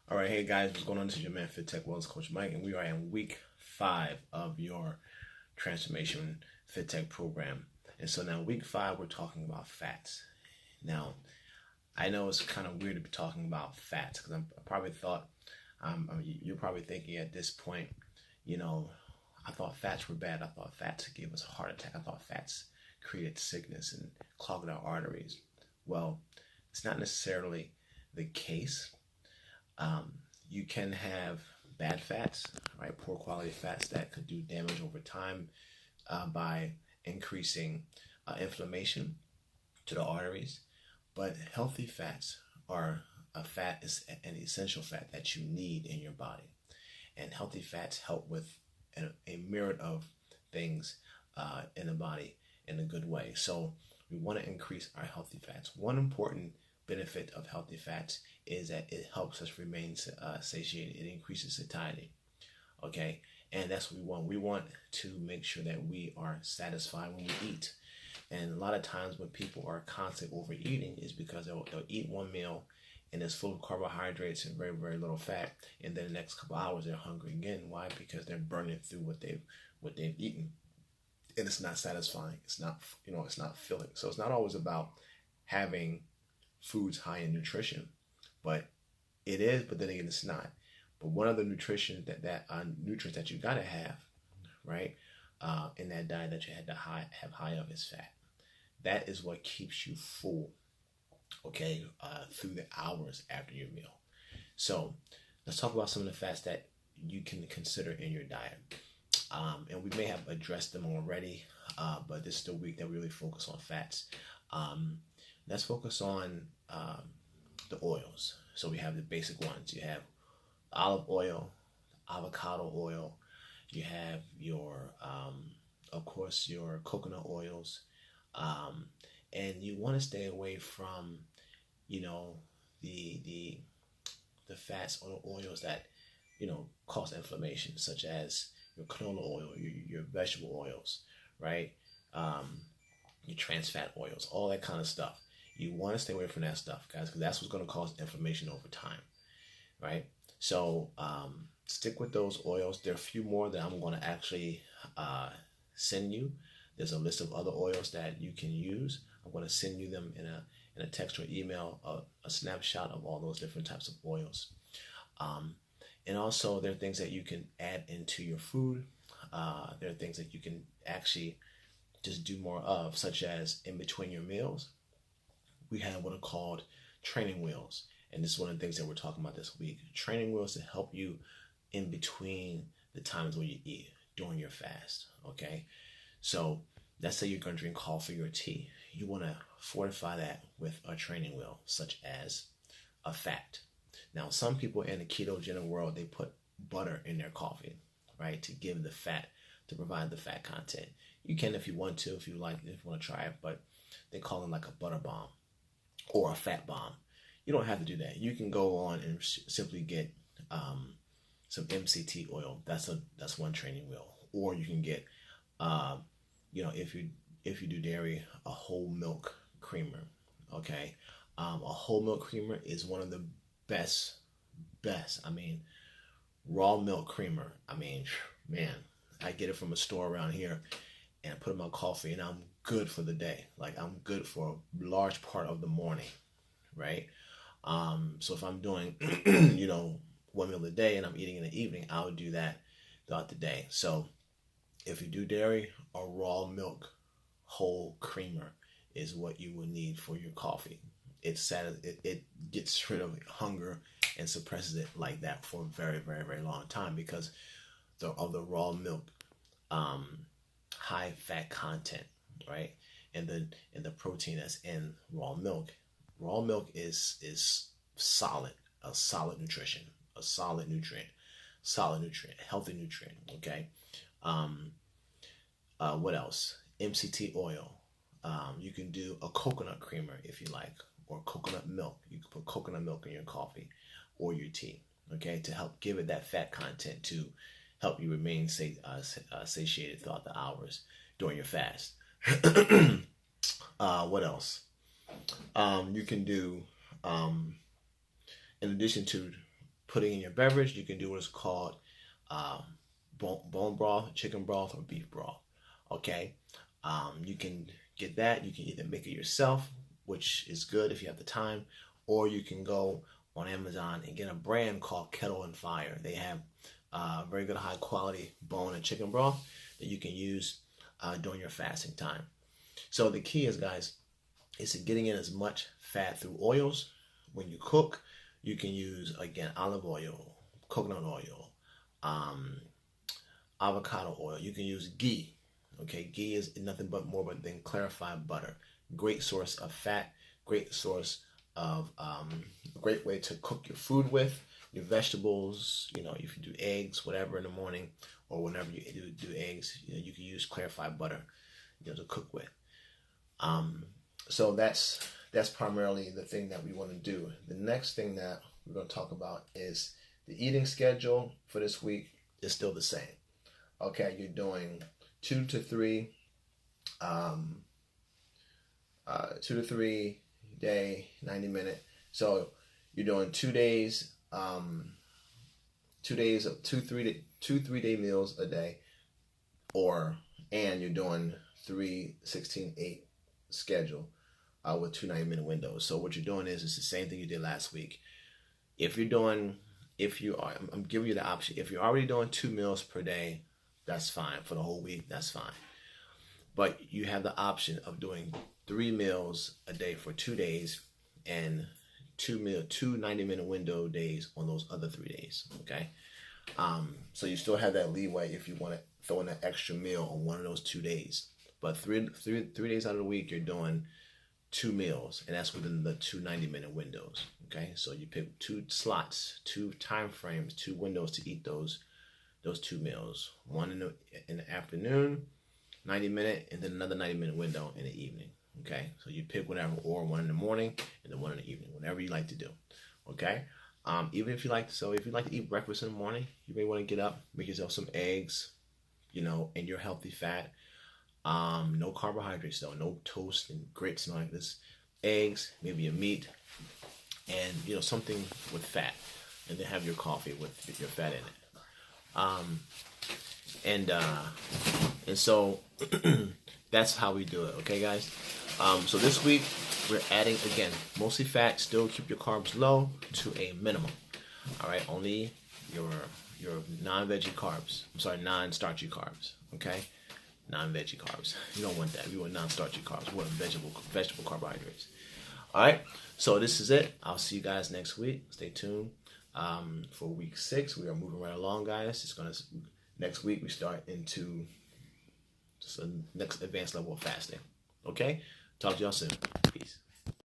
All right, hey guys, what's going on? This is your man Fit Tech Wellness Coach Mike, and we are in week 5 of your Transformation Fit Tech program. And so now, week 5, we're talking about fats. Now, I know it's kind of weird to be talking about fats because I probably thought, you're probably thinking at this point, you know, I thought fats were bad. I thought fats gave us a heart attack. I thought fats created sickness and clogged our arteries. Well, it's not necessarily the case. You can have bad fats, right? Poor quality fats that could do damage over time by increasing inflammation to the arteries. But healthy fats are a fat is an essential fat that you need in your body, and healthy fats help with a myriad of things in the body in a good way. So we want to increase our healthy fats. One important benefit of healthy fats is that it helps us remain satiated. It increases satiety. Okay, and that's what we want. We want to make sure that we are satisfied when we eat. And a lot of times when people are constantly overeating is because they'll eat one meal and it's full of carbohydrates and very, very little fat. And then the next couple hours they're hungry again. Why? Because they're burning through what they've eaten. And it's not satisfying. It's not, it's not filling. So it's not always about having foods high in nutrition, but it is, but then again it's not. But one of the nutrition that nutrients that you gotta have, right, in that diet that you had to have high of is fat. That is what keeps you full, okay, through the hours after your meal. So let's talk about some of the fats that you can consider in your diet. And we may have addressed them already, but this is the week that we really focus on fats. Let's focus on the oils. So we have the basic ones. You have olive oil, avocado oil. You have your, of course, your coconut oils. And you want to stay away from, the fats or the oils that, cause inflammation, such as your canola oil, your vegetable oils, right? Your trans fat oils, all that kind of stuff. You want to stay away from that stuff, guys, because that's what's going to cause inflammation over time, right? So stick with those oils. There are a few more that I'm going to actually send you. There's a list of other oils that you can use. I'm going to send you them in a text or email, a snapshot of all those different types of oils. And also, there are things that you can add into your food. There are things that you can actually just do more of, such as in between your meals. We have what are called training wheels. And this is one of the things that we're talking about this week. Training wheels to help you in between the times when you eat during your fast, okay? So let's say you're going to drink coffee or tea. You want to fortify that with a training wheel, such as a fat. Now, some people in the ketogenic world, they put butter in their coffee, right, to give the fat, to provide the fat content. You can if you want to, if you like, if you want to try it, but they call it like a butter bomb or a fat bomb. You don't have to do that. You can go on and simply get some MCT oil. That's one training wheel. Or you can get, if you do dairy, a whole milk creamer. Okay, a whole milk creamer is one of the best. I mean, raw milk creamer. I mean, man, I get it from a store around here, and I put it in my coffee, and I'm good for the day. Like, I'm good for a large part of the morning, right? So if I'm doing, one meal a day and I'm eating in the evening, I would do that throughout the day. So if you do dairy, a raw milk whole creamer is what you will need for your coffee. It gets rid of hunger and suppresses it like that for a very, very, very long time because of the raw milk high fat content, right? And the protein that's in raw milk. Raw milk is solid, a solid nutrition, a solid nutrient, healthy nutrient. Okay. What else? MCT oil. You can do a coconut creamer if you like, or coconut milk. You can put coconut milk in your coffee or your tea, okay, to help give it that fat content to help you remain satiated throughout the hours during your fast. What else? You can do, in addition to putting in your beverage, you can do what is called bone broth, chicken broth, or beef broth. Okay, you can get that. You can either make it yourself, which is good if you have the time, or you can go on Amazon and get a brand called Kettle and Fire. They have very good high quality bone and chicken broth that you can use during your fasting time. So the key is, guys, is to getting in as much fat through oils. When you cook, you can use, again, olive oil, coconut oil, avocado oil. You can use ghee. Okay, ghee is nothing but more than clarified butter. Great source of fat, great source of a great way to cook your food with, your vegetables. You know, if you do eggs, whatever in the morning, or whenever you do eggs, you know, you can use clarified butter, you know, to cook with. So that's primarily the thing that we want to do. The next thing that we're going to talk about is the eating schedule for this week is still the same. Okay, you're doing 2 to 3 day, 90-minute. So you're doing 2 days, 2 days of 3-day meals a day, and you're doing 3-16-8 schedule with 2 90-minute windows. So what you're doing is it's the same thing you did last week. I'm giving you the option. If you're already doing 2 meals per day, that's fine. For the whole week, that's fine. But you have the option of doing 3 meals a day for 2 days and 2 90-minute window days on those other 3 days. Okay. So you still have that leeway if you want to throw in an extra meal on one of those 2 days. But three days out of the week, you're doing 2 meals, and that's within the 2 90-minute windows. Okay, so you pick 2 slots, 2 time frames, 2 windows to eat those 2 meals. One in the afternoon, 90-minute, and then another 90-minute window in the evening. Okay, so you pick whatever, or one in the morning and then one in the evening, whatever you like to do. Okay, even if you like to eat breakfast in the morning, you may want to get up, make yourself some eggs, you know, and your healthy fat. No carbohydrates though, no toast and grits and like this. Eggs, maybe a meat, and you know, something with fat, and then have your coffee with your fat in it. And so that's how we do it. Okay, guys. So this week we're adding, again, mostly fat. Still keep your carbs low to a minimum. All right, only your non-veggie carbs. I'm sorry, non-starchy carbs. Okay. Non-veggie carbs. You don't want that. We want non-starchy carbs. We want vegetable carbohydrates. All right. So this is it. I'll see you guys next week. Stay tuned for week 6. We are moving right along, guys. Next week we start into just a next advanced level of fasting. Okay. Talk to y'all soon. Peace.